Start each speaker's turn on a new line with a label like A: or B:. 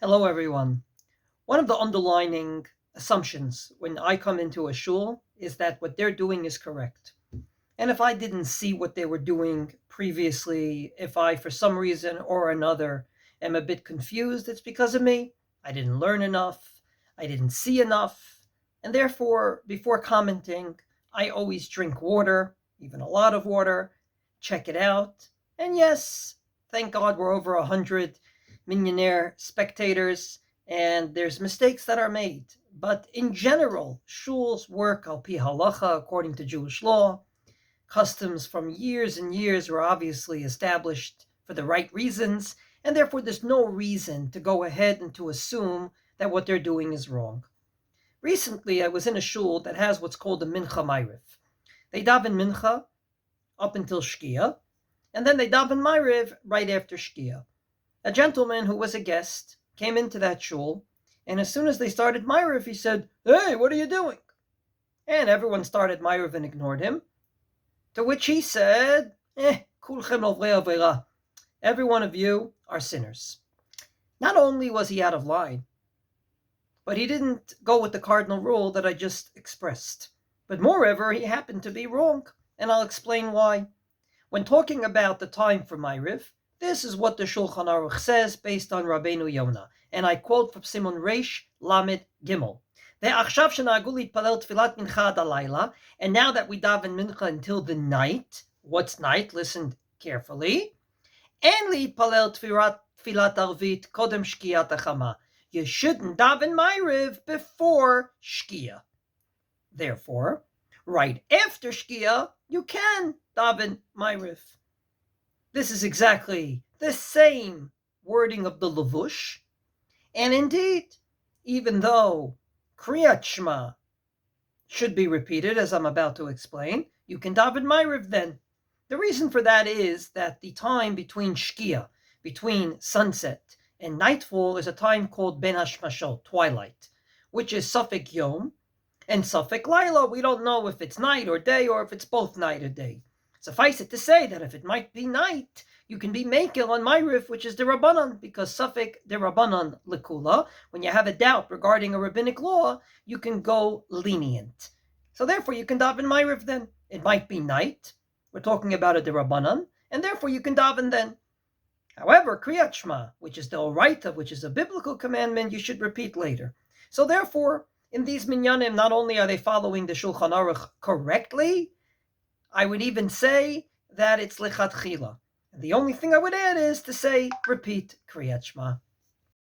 A: Hello, everyone. One of the underlining assumptions when I come into a shul is that what they're doing is correct. And if I didn't see what they were doing previously, if I, for some reason or another, am a bit confused, it's because of me. I didn't learn enough. I didn't see enough. And therefore, before commenting, I always drink water, even a lot of water, check it out. And yes, thank God we're over 100 Minyaner spectators, and there's mistakes that are made. But in general, shuls work al pi halacha, according to Jewish law. Customs from years and years were obviously established for the right reasons, and therefore there's no reason to go ahead and to assume that what they're doing is wrong. Recently, I was in a shul that has what's called a mincha ma'ariv. They daven mincha up until shkia, and then they daven ma'ariv right after shkia. A gentleman who was a guest came into that shul, and as soon as they started ma'ariv, he said, "Hey, what are you doing?" And everyone started ma'ariv and ignored him. To which he said, kulchem ovrei avera. Every one of you are sinners. Not only was he out of line, but he didn't go with the cardinal rule that I just expressed. But moreover, he happened to be wrong, and I'll explain why. When talking about the time for Ma'ariv, this is what the Shulchan Aruch says based on Rabbeinu Yonah, and I quote from Simon Reish Lamed Gimel. And now that we daven mincha until the night, what's night? Listen carefully. En li palel tfilat arvit kodem shkiyat hachama. You shouldn't daven ma'ariv before shkia. Therefore, right after shkia, you can daven ma'ariv. This is exactly the same wording of the levush, and indeed, even though Kriyat Shema should be repeated, as I'm about to explain, you can daven ma'ariv then. The reason for that is that the time between shkia, between sunset and nightfall, is a time called ben hashmashot, twilight, which is safek yom and safek laila. We don't know if it's night or day or if it's both night or day. Suffice it to say that if it might be night, you can be makel on ma'ariv, which is the Rabbanan, because safek the Rabbanan lekula. When you have a doubt regarding a rabbinic law, you can go lenient. So therefore, you can daven ma'ariv then. It might be night. We're talking about a Derabanan, and therefore you can daven then. However, Kriyat Shema, which is the Oraita, which is a biblical commandment, you should repeat later. So therefore, in these minyanim, not only are they following the Shulchan Aruch correctly, I would even say that it's lechatchila. And the only thing I would add is to say, repeat Kriyat Shema.